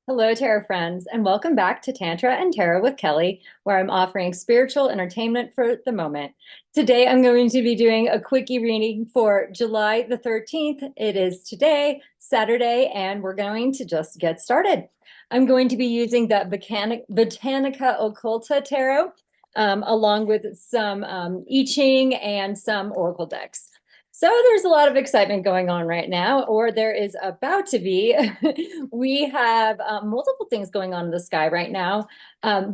Hello, Tarot friends, and welcome back to Tantra and Tarot with Kelly, where I'm offering spiritual entertainment for the moment. Today, I'm going to be doing a quickie reading for July the 13th. It is today, Saturday, and we're going to just get started. I'm going to be using the Botanica Occulta Tarot, along with some I Ching and some Oracle decks. So there's a lot of excitement going on right now, or there is about to be. We have multiple things going on in the sky right now.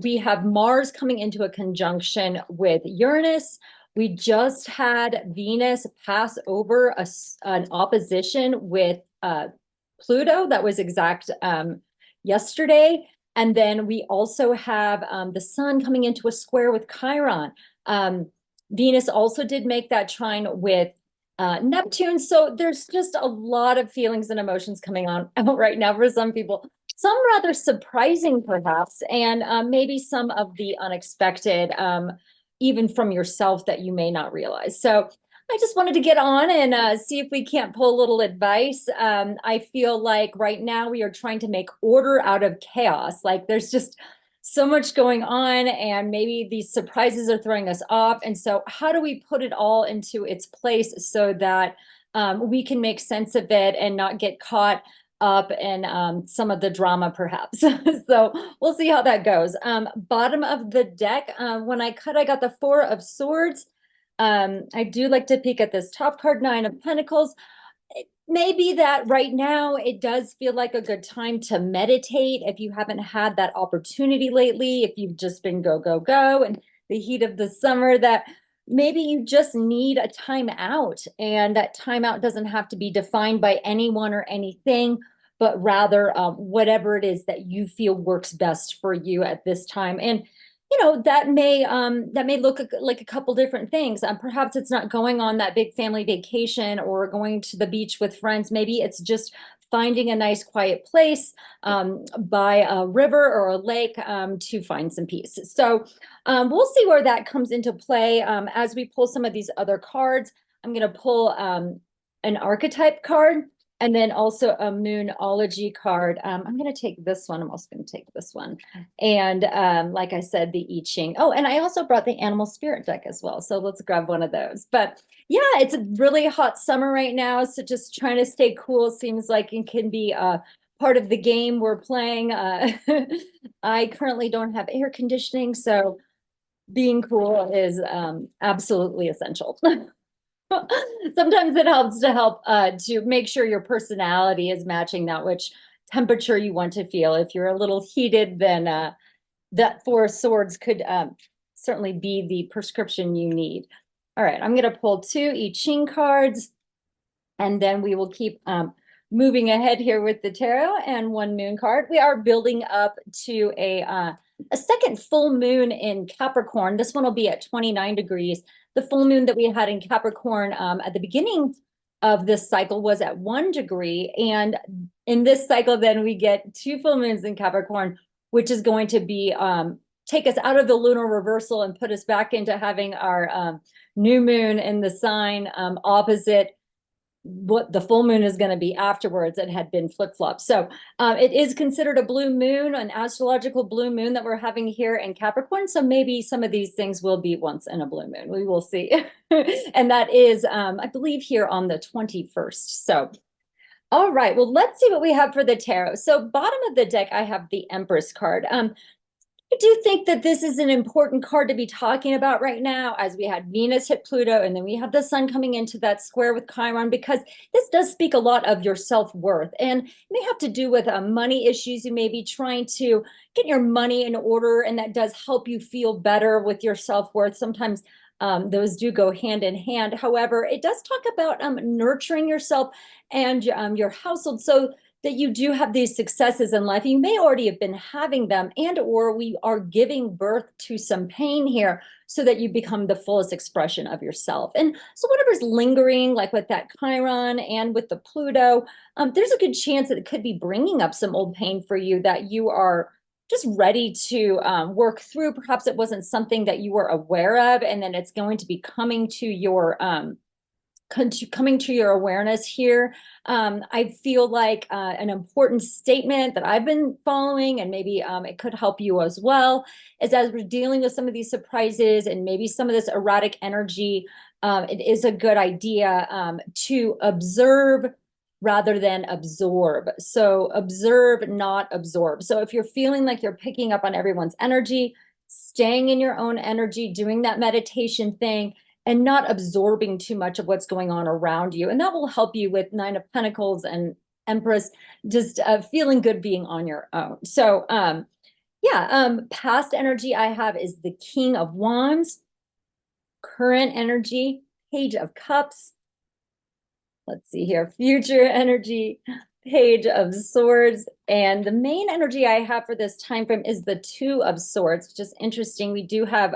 We have Mars coming into a conjunction with Uranus. We just had Venus pass over an opposition with Pluto that was exact yesterday. And then we also have the sun coming into a square with Chiron. Venus also did make that trine with Neptune. So there's just a lot of feelings and emotions coming on out right now for some people. Some rather surprising, perhaps, and maybe some of the unexpected, even from yourself that you may not realize. So I just wanted to get on and see if we can't pull a little advice. I feel like right now we are trying to make order out of chaos. Like there's just so much going on, and maybe these surprises are throwing us off. And so how do we put it all into its place so that we can make sense of it and not get caught up in some of the drama, perhaps? So we'll see how that goes. Bottom of the deck, when I cut, I got the Four of Swords. I do like to peek at this top card, Nine of Pentacles. Maybe that right now it does feel like a good time to meditate if you haven't had that opportunity lately, if you've just been go, go, go, and the heat of the summer, that maybe you just need a time out. And that time out doesn't have to be defined by anyone or anything, but rather whatever it is that you feel works best for you at this time. And that may look like a couple different things. Perhaps it's not going on that big family vacation or going to the beach with friends. Maybe it's just finding a nice quiet place by a river or a lake to find some peace. So we'll see where that comes into play as we pull some of these other cards. I'm going to pull an archetype card, and then also a moonology card. I'm going to take this one. I'm also going to take this one. And like I said, the I Ching. Oh, and I also brought the animal spirit deck as well. So let's grab one of those. But yeah, it's a really hot summer right now. So just trying to stay cool seems like it can be part of the game we're playing. I currently don't have air conditioning, so being cool is absolutely essential. Sometimes it helps to make sure your personality is matching that which temperature you want to feel. If you're a little heated, then that Four of Swords could certainly be the prescription you need. All right, I'm going to pull two I Ching cards, and then we will keep moving ahead here with the tarot and one moon card. We are building up to a second full moon in Capricorn. This one will be at 29 degrees. The full moon that we had in Capricorn at the beginning of this cycle was at 1 degree. And in this cycle, then we get two full moons in Capricorn, which is going to be take us out of the lunar reversal and put us back into having our new moon in the sign opposite what the full moon is going to be afterwards. It had been flip-flopped. So it is considered a blue moon, an astrological blue moon that we're having here in Capricorn. So maybe some of these things will be once in a blue moon. We will see. And that is, I believe, here on the 21st. So all right, well, let's see what we have for the tarot. So bottom of the deck, I have the Empress card. I do think that this is an important card to be talking about right now, as we had Venus hit Pluto, and then we have the sun coming into that square with Chiron, because this does speak a lot of your self-worth, and it may have to do with money issues. You may be trying to get your money in order, and that does help you feel better with your self-worth. Sometimes those do go hand in hand. However, it does talk about nurturing yourself and your household, so that you do have these successes in life. You may already have been having them, and or we are giving birth to some pain here so that you become the fullest expression of yourself. And so whatever's lingering, like with that Chiron and with the Pluto, there's a good chance that it could be bringing up some old pain for you that you are just ready to work through. Perhaps it wasn't something that you were aware of, and then it's going to be coming to your coming to your awareness here. I feel like an important statement that I've been following, and maybe it could help you as well, is as we're dealing with some of these surprises and maybe some of this erratic energy, it is a good idea to observe rather than absorb. So observe, not absorb. So if you're feeling like you're picking up on everyone's energy, staying in your own energy, doing that meditation thing, and not absorbing too much of what's going on around you. And that will help you with Nine of Pentacles and Empress, just feeling good being on your own. So past energy I have is the King of Wands, current energy, Page of Cups. Let's see here, future energy, Page of Swords. And the main energy I have for this time frame is the Two of Swords, which is interesting. We do have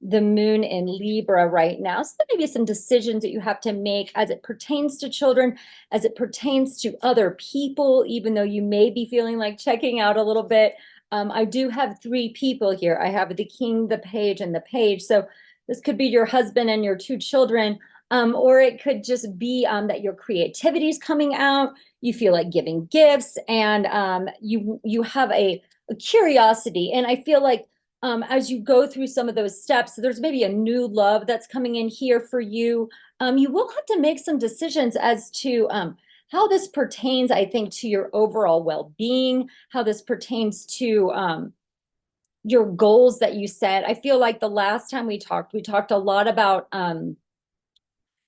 the moon in Libra right now. So there may be some decisions that you have to make as it pertains to children, as it pertains to other people, even though you may be feeling like checking out a little bit. I do have three people here. I have the King, the Page, and the Page. So this could be your husband and your two children. Or it could just be that your creativity is coming out. You feel like giving gifts, and you have a curiosity. And I feel like as you go through some of those steps, there's maybe a new love that's coming in here for you. You will have to make some decisions as to how this pertains, I think, to your overall well-being, how this pertains to your goals that you set. I feel like the last time we talked a lot about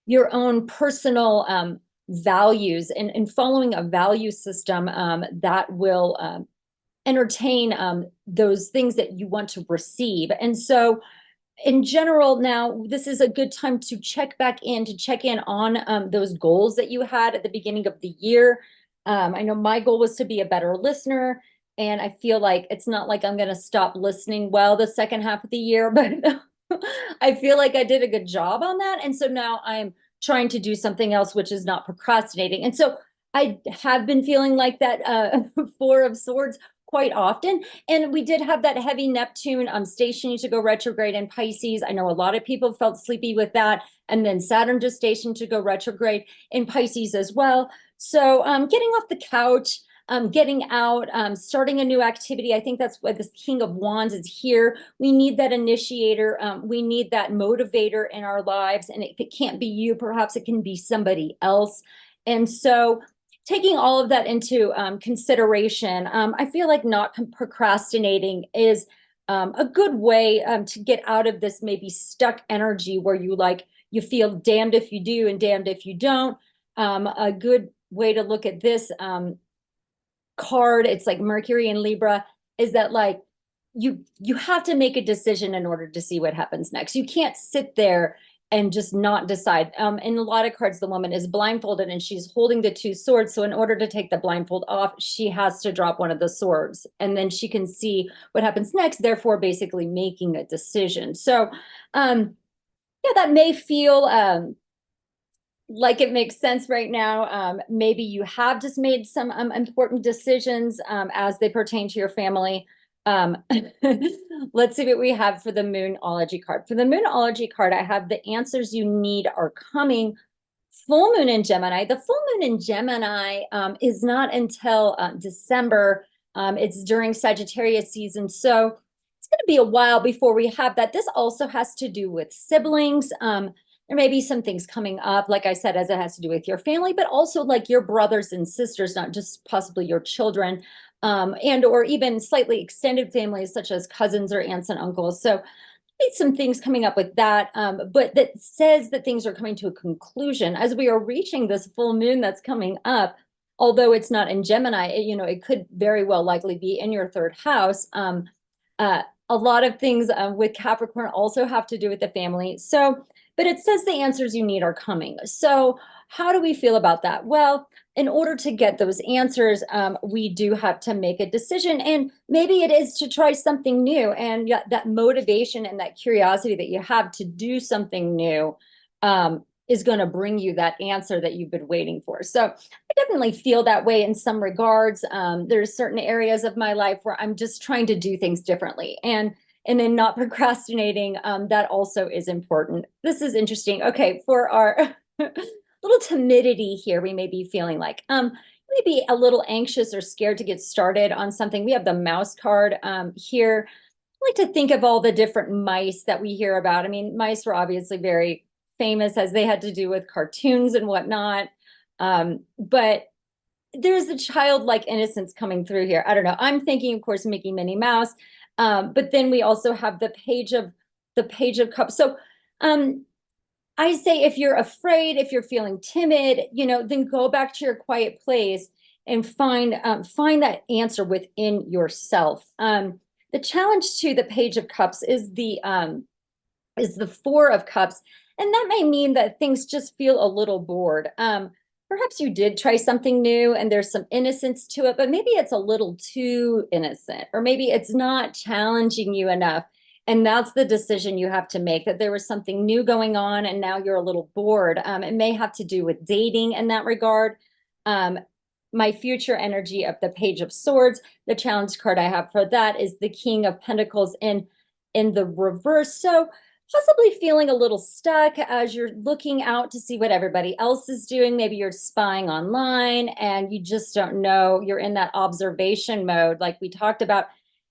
your own personal values and following a value system that will entertain those things that you want to receive. And so in general, now this is a good time to check in on those goals that you had at the beginning of the year. I know my goal was to be a better listener, and I feel like it's not like I'm going to stop listening well the second half of the year, but I feel like I did a good job on that. And so now I'm trying to do something else, which is not procrastinating. And so I have been feeling like that Four of Swords quite often. And we did have that heavy Neptune stationing to go retrograde in Pisces. I know a lot of people felt sleepy with that. And then Saturn just stationed to go retrograde in Pisces as well. So getting off the couch, getting out, starting a new activity. I think that's why this King of Wands is here. We need that initiator. We need that motivator in our lives. And if it can't be you, perhaps it can be somebody else. And so taking all of that into consideration, I feel like not procrastinating is a good way to get out of this maybe stuck energy where you feel damned if you do and damned if you don't. A good way to look at this card, it's like Mercury and Libra, is that like you have to make a decision in order to see what happens next. You can't sit there and just not decide. In a lot of cards, the woman is blindfolded and she's holding the two swords. So in order to take the blindfold off, she has to drop one of the swords and then she can see what happens next, therefore basically making a decision. So yeah, that may feel like it makes sense right now. Maybe you have just made some important decisions as they pertain to your family. Let's see what we have for the Moonology card. For the Moonology card, I have the answers you need are coming. Full moon in Gemini. The full moon in Gemini is not until December. It's during Sagittarius season. So it's going to be a while before we have that. This also has to do with siblings. There may be some things coming up, like I said, as it has to do with your family, but also like your brothers and sisters, not just possibly your children, and or even slightly extended families such as cousins or aunts and uncles. So some things coming up with that, but that says that things are coming to a conclusion as we are reaching this full moon that's coming up. Although it's not in Gemini, it could very well likely be in your third house. A lot of things with Capricorn also have to do with the family. So, but it says the answers you need are coming. So how do we feel about that? Well, in order to get those answers, we do have to make a decision. And maybe it is to try something new. And that motivation and that curiosity that you have to do something new is going to bring you that answer that you've been waiting for. So I definitely feel that way in some regards. There's certain areas of my life where I'm just trying to do things differently. And then not procrastinating, that also is important. This is interesting. Okay, for our little timidity here we may be feeling like. Maybe a little anxious or scared to get started on something. We have the mouse card here. I like to think of all the different mice that we hear about. I mean, mice were obviously very famous as they had to do with cartoons and whatnot. But there's a childlike innocence coming through here. I don't know. I'm thinking, of course, Mickey, Minnie Mouse. But then we also have the page of cups. So I say if you're afraid, if you're feeling timid, then go back to your quiet place and find that answer within yourself. The challenge to the Page of Cups is the Four of Cups, and that may mean that things just feel a little bored. Perhaps you did try something new and there's some innocence to it, but maybe it's a little too innocent, or maybe it's not challenging you enough. And that's the decision you have to make, that there was something new going on and now you're a little bored. It may have to do with dating in that regard. My future energy of the Page of Swords, the challenge card I have for that is the King of Pentacles in the reverse. So possibly feeling a little stuck as you're looking out to see what everybody else is doing. Maybe you're spying online and you just don't know. You're in that observation mode, like we talked about.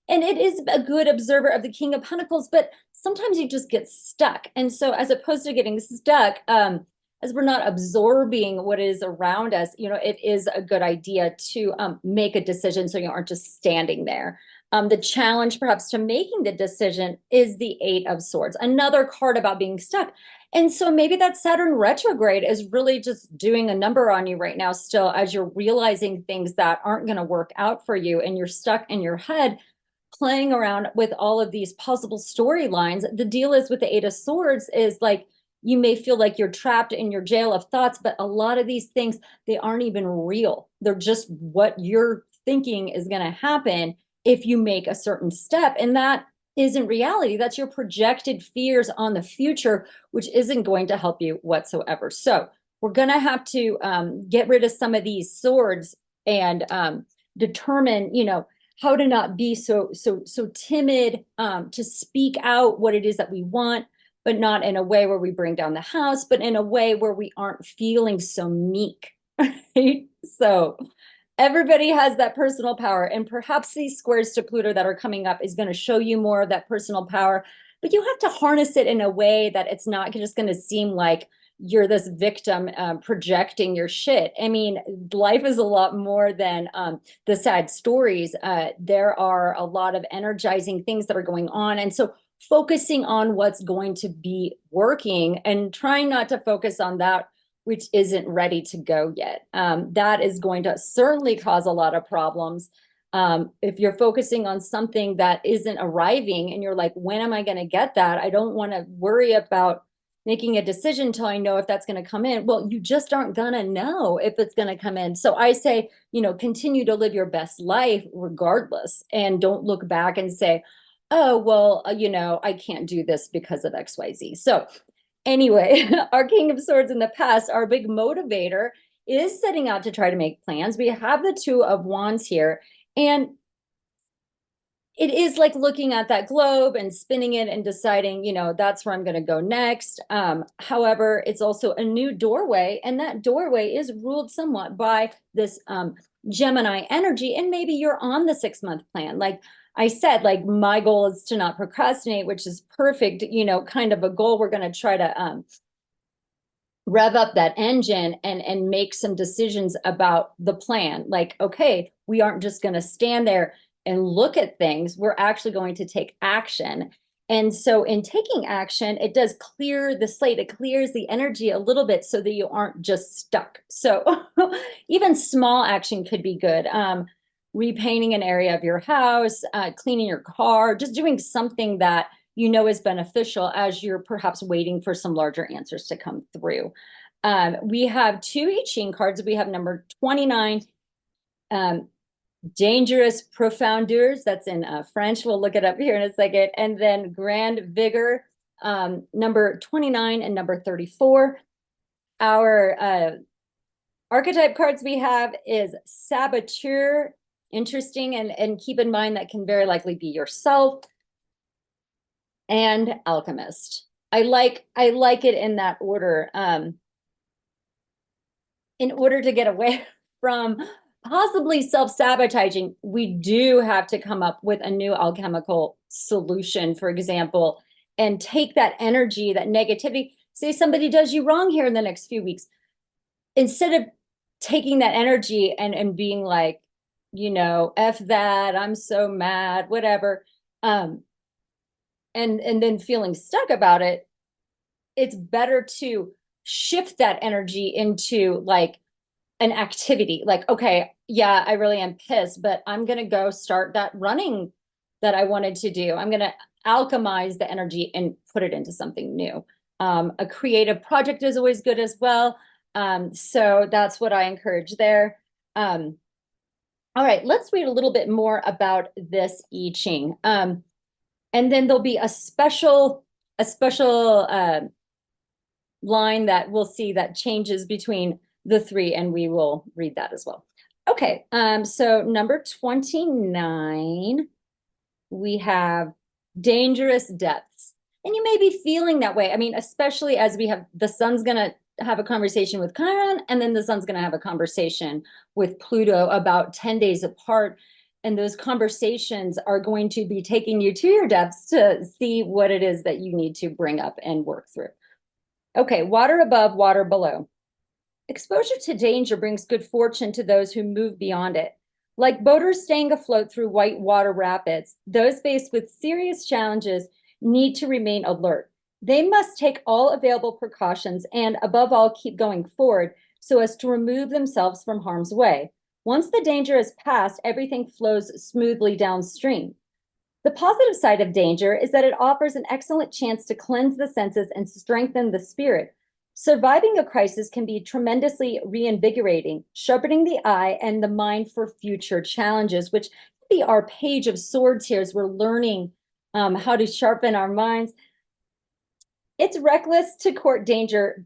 And it is a good observer of the King of Pentacles, but sometimes you just get stuck. And so as opposed to getting stuck, as we're not absorbing what is around us, it is a good idea to make a decision so you aren't just standing there. The challenge perhaps to making the decision is the Eight of Swords, another card about being stuck. And so maybe that Saturn retrograde is really just doing a number on you right now still, as you're realizing things that aren't going to work out for you and you're stuck in your head playing around with all of these possible storylines. The deal is with the Eight of Swords is like, you may feel like you're trapped in your jail of thoughts, but a lot of these things, they aren't even real. They're just what you're thinking is going to happen if you make a certain step. And that isn't reality. That's your projected fears on the future, which isn't going to help you whatsoever. So we're going to have to get rid of some of these swords and determine, how to not be so timid to speak out what it is that we want, but not in a way where we bring down the house, but in a way where we aren't feeling so meek, right? So everybody has that personal power, and perhaps these squares to Pluto that are coming up is going to show you more of that personal power, but you have to harness it in a way that it's not just going to seem like you're this victim projecting your shit. I mean, life is a lot more than the sad stories. There are a lot of energizing things that are going on. And so focusing on what's going to be working and trying not to focus on that which isn't ready to go yet. That is going to certainly cause a lot of problems. If you're focusing on something that isn't arriving and you're like, when am I going to get that? I don't want to worry about making a decision until I know if that's going to come in. Well, you just aren't going to know if it's going to come in. So I say, continue to live your best life regardless, and don't look back and say, oh, well, I can't do this because of XYZ. So anyway, our King of Swords in the past, our big motivator, is setting out to try to make plans. We have the Two of Wands here, and it is like looking at that globe and spinning it and deciding, that's where I'm going to go next. However, it's also a new doorway, and that doorway is ruled somewhat by this Gemini energy, and maybe you're on the 6-month plan. Like I said, like my goal is to not procrastinate, which is perfect, kind of a goal. We're going to try to rev up that engine and make some decisions about the plan. Like, okay, we aren't just going to stand there and look at things. We're actually going to take action. And so in taking action, it does clear the slate. It clears the energy a little bit so that you aren't just stuck. So even small action could be good. Repainting an area of your house, cleaning your car, just doing something that is beneficial as you're perhaps waiting for some larger answers to come through. We have 2 I Ching cards. We have number 29, Dangerous Profondeurs. That's in French. We'll look it up here in a second. And then Grand Vigor, number 29 and number 34. Our archetype cards we have is Saboteur. Interesting, and keep in mind that can very likely be yourself. And Alchemist. I like it in that order. in order to get away from possibly self-sabotaging, we do have to come up with a new alchemical solution, for example, and take that energy, that negativity. Say somebody does you wrong here in the next few weeks. Instead of taking that energy and being like, F that, I'm so mad, whatever, and then feeling stuck about it, it's better to shift that energy into like an activity. Like, okay, yeah, I really am pissed, but I'm going to go start that running that I wanted to do. I'm going to alchemize the energy and put it into something new. A creative project is always good as well. So that's what I encourage there. All right, let's read a little bit more about this I Ching. And then there'll be a special line that we'll see that changes between the three, and we will read that as well. Okay, so number 29, we have dangerous depths. And you may be feeling that way. I mean, especially as we have, the sun's going to have a conversation with Chiron, and then the sun's going to have a conversation with Pluto about 10 days apart. And those conversations are going to be taking you to your depths to see what it is that you need to bring up and work through. Okay, water above, water below. Exposure to danger brings good fortune to those who move beyond it. Like boaters staying afloat through white water rapids, those faced with serious challenges need to remain alert. They must take all available precautions and, above all, keep going forward so as to remove themselves from harm's way. Once the danger is past, everything flows smoothly downstream. The positive side of danger is that it offers an excellent chance to cleanse the senses and strengthen the spirit. Surviving a crisis can be tremendously reinvigorating, sharpening the eye and the mind for future challenges, which could be our page of swords here as we're learning how to sharpen our minds. It's reckless to court danger,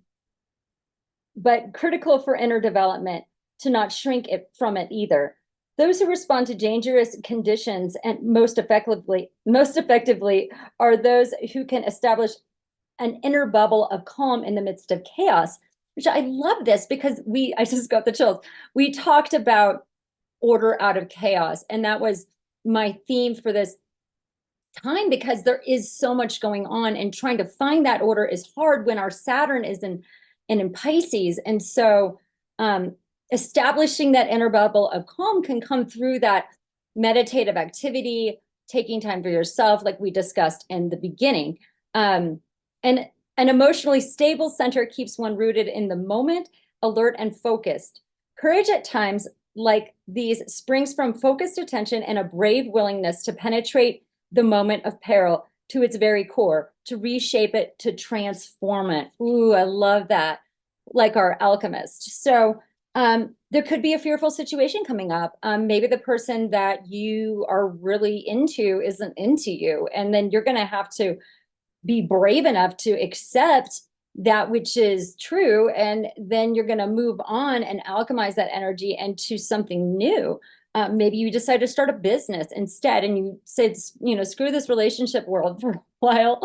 but critical for inner development to not shrink from it either. Those who respond to dangerous conditions and most effectively are those who can establish an inner bubble of calm in the midst of chaos, which I love this because I just got the chills. We talked about order out of chaos, and that was my theme for this time because there is so much going on, and trying to find that order is hard when our Saturn is in Pisces. And so establishing that inner bubble of calm can come through that meditative activity, taking time for yourself, like we discussed in the beginning. And an emotionally stable center keeps one rooted in the moment, alert and focused. Courage at times like these springs from focused attention and a brave willingness to penetrate the moment of peril to its very core, to reshape it, to transform it. Ooh, I love that. Like our alchemist. So there could be a fearful situation coming up. Maybe the person that you are really into isn't into you. And then you're going to have to be brave enough to accept that which is true. And then you're going to move on and alchemize that energy into something new. Maybe you decide to start a business instead, and you said, screw this relationship world for a while.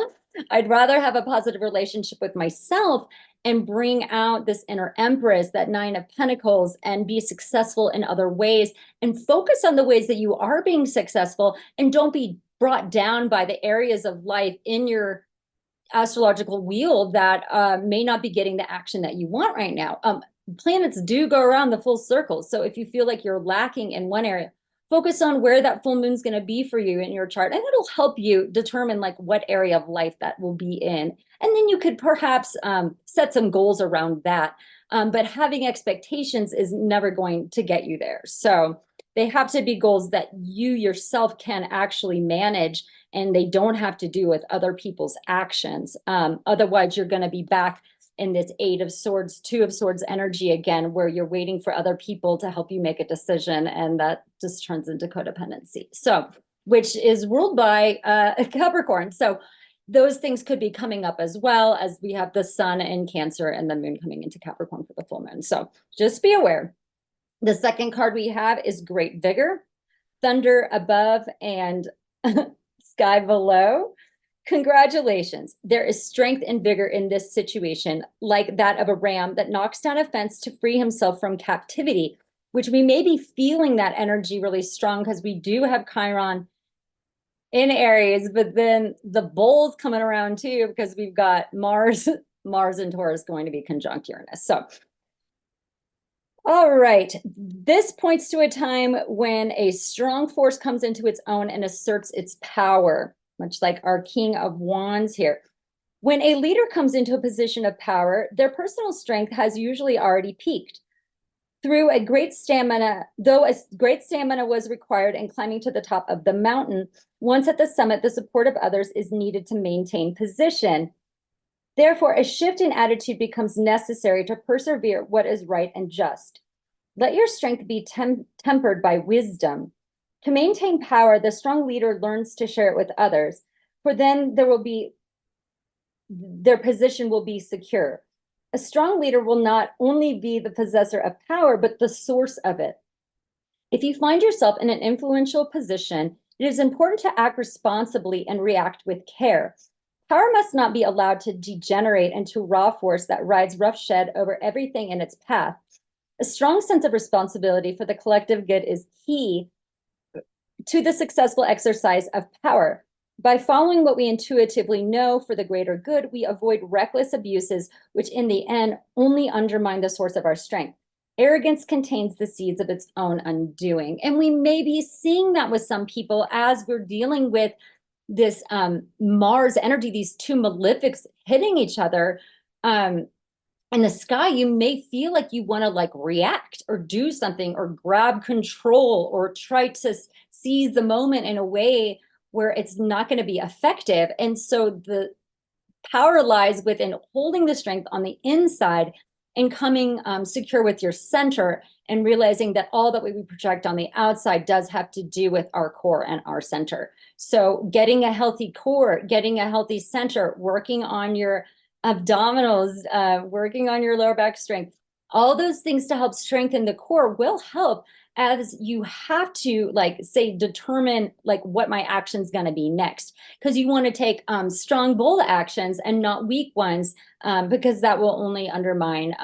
I'd rather have a positive relationship with myself and bring out this inner empress, that 9 of Pentacles, and be successful in other ways, and focus on the ways that you are being successful, and don't be brought down by the areas of life in your astrological wheel that may not be getting the action that you want right now. Planets do go around the full circle. So if you feel like you're lacking in one area, focus on where that full moon's going to be for you in your chart, and it'll help you determine like what area of life that will be in. And then you could perhaps set some goals around that. But having expectations is never going to get you there. So they have to be goals that you yourself can actually manage, and they don't have to do with other people's actions. Otherwise, you're going to be back in this 8 of Swords, 2 of Swords energy again, where you're waiting for other people to help you make a decision, and that just turns into codependency. So, which is ruled by Capricorn. So those things could be coming up as well, as we have the sun in Cancer and the moon coming into Capricorn for the full moon. So just be aware. The second card we have is Great Vigor, Thunder above and Sky below. Congratulations. There is strength and vigor in this situation, like that of a ram that knocks down a fence to free himself from captivity, which we may be feeling that energy really strong because we do have Chiron in Aries, but then the bull's coming around too because we've got Mars and Taurus going to be conjunct Uranus. So, all right, this points to a time when a strong force comes into its own and asserts its power, much like our King of Wands here. When a leader comes into a position of power, their personal strength has usually already peaked. Though a great stamina was required in climbing to the top of the mountain, once at the summit, the support of others is needed to maintain position. Therefore, a shift in attitude becomes necessary to persevere what is right and just. Let your strength be tempered by wisdom. To maintain power, the strong leader learns to share it with others, for then their position will be secure. A strong leader will not only be the possessor of power, but the source of it. If you find yourself in an influential position, it is important to act responsibly and react with care. Power must not be allowed to degenerate into raw force that rides roughshod over everything in its path. A strong sense of responsibility for the collective good is key to the successful exercise of power. By following what we intuitively know for the greater good, we avoid reckless abuses, which in the end only undermine the source of our strength. Arrogance contains the seeds of its own undoing. And we may be seeing that with some people as we're dealing with this Mars energy, these two malefics hitting each other in the sky. You may feel like you want to like react or do something or grab control or try to seize the moment in a way where it's not going to be effective. And so the power lies within holding the strength on the inside and coming secure with your center and realizing that all that we project on the outside does have to do with our core and our center. So getting a healthy core, getting a healthy center, working on your abdominals, working on your lower back strength, all those things to help strengthen the core will help as you have to like say determine like what my action's going to be next, because you want to take strong bold actions and not weak ones, because that will only undermine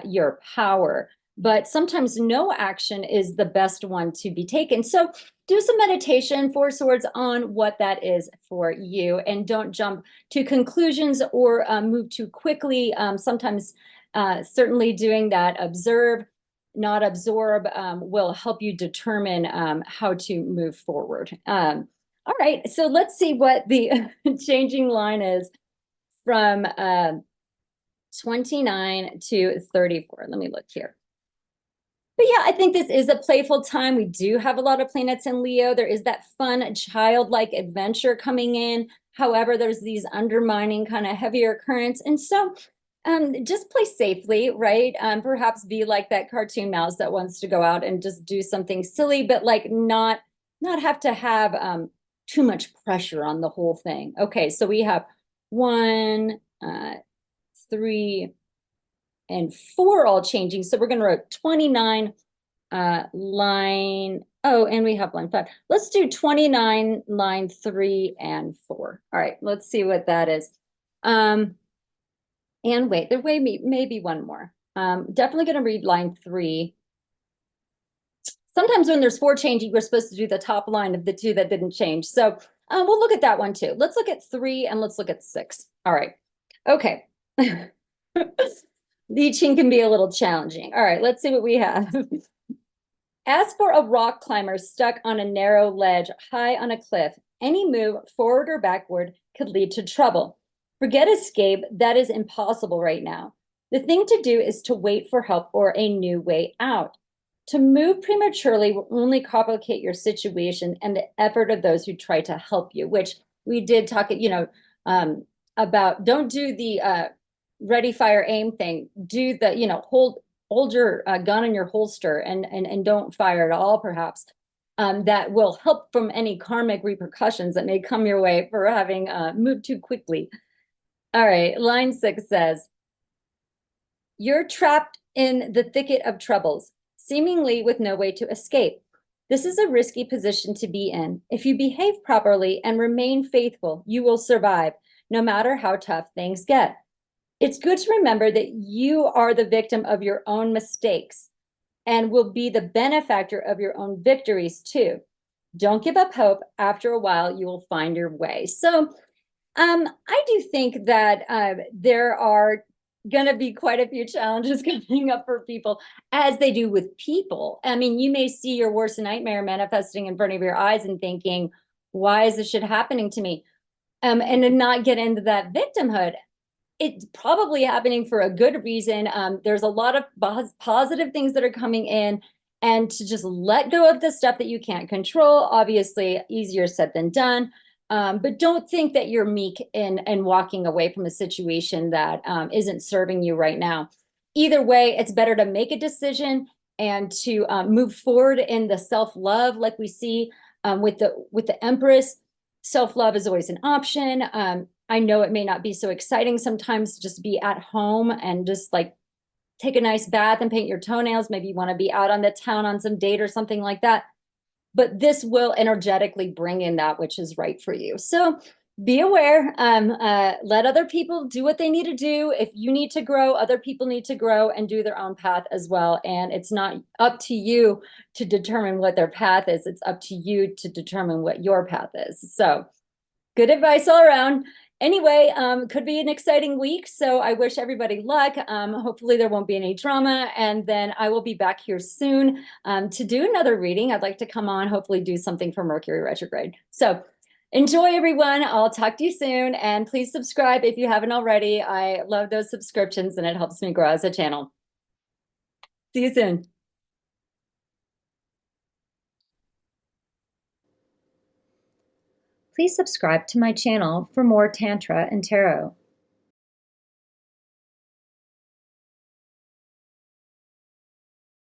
your power. But sometimes no action is the best one to be taken. So do some meditation, Four Swords, on what that is for you, and don't jump to conclusions or move too quickly. Sometimes certainly doing that observe, not absorb, will help you determine how to move forward. All right, so let's see what the changing line is from 29 to 34. Let me look here. But yeah, I think this is a playful time. We do have a lot of planets in Leo. There is that fun, childlike adventure coming in. However, there's these undermining kind of heavier currents. And so just play safely, right? Perhaps be like that cartoon mouse that wants to go out and just do something silly, but like not have to have too much pressure on the whole thing. Okay, so we have 1, 3, and 4 all changing. So we're going to write 29 line. Oh, and we have line 5. Let's do 29 line 3 and 4. All right, let's see what that is. And wait, there may be one more. Definitely going to read line 3. Sometimes when there's 4 changing, we're supposed to do the top line of the 2 that didn't change. So we'll look at that one too. Let's look at 3 and let's look at 6. All right. Okay. Leeching can be a little challenging. All right, let's see what we have. As for a rock climber stuck on a narrow ledge high on a cliff, any move forward or backward could lead to trouble. Forget escape. That is impossible right now. The thing to do is to wait for help or a new way out. To move prematurely will only complicate your situation and the effort of those who try to help you, which we did talk, about. Don't do the ready, fire, aim thing. Do the, hold your gun in your holster and don't fire at all, perhaps. That will help from any karmic repercussions that may come your way for having moved too quickly. All right, line 6 says, you're trapped in the thicket of troubles, seemingly with no way to escape. This is a risky position to be in. If you behave properly and remain faithful, you will survive, no matter how tough things get. It's good to remember that you are the victim of your own mistakes and will be the benefactor of your own victories too. Don't give up hope. After a while, you will find your way. So I do think that there are going to be quite a few challenges coming up for people, as they do with people. I mean, you may see your worst nightmare manifesting in front of your eyes and thinking, why is this shit happening to me? And to not get into that victimhood. It's probably happening for a good reason. There's a lot of positive things that are coming in, and to just let go of the stuff that you can't control. Obviously, easier said than done. But don't think that you're meek and walking away from a situation that isn't serving you right now. Either way, it's better to make a decision and to move forward in the self-love, like we see with the Empress. Self-love is always an option. I know it may not be so exciting sometimes to just be at home and just like take a nice bath and paint your toenails. Maybe you want to be out on the town on some date or something like that. But this will energetically bring in that which is right for you. So be aware. Let other people do what they need to do. If you need to grow, other people need to grow and do their own path as well. And it's not up to you to determine what their path is. It's up to you to determine what your path is. So good advice all around. Anyway, could be an exciting week. So I wish everybody luck. Hopefully there won't be any drama. And then I will be back here soon to do another reading. I'd like to come on, hopefully do something for Mercury retrograde. So enjoy, everyone. I'll talk to you soon. And please subscribe if you haven't already. I love those subscriptions and it helps me grow as a channel. See you soon. Please subscribe to my channel for more Tantra and Tarot.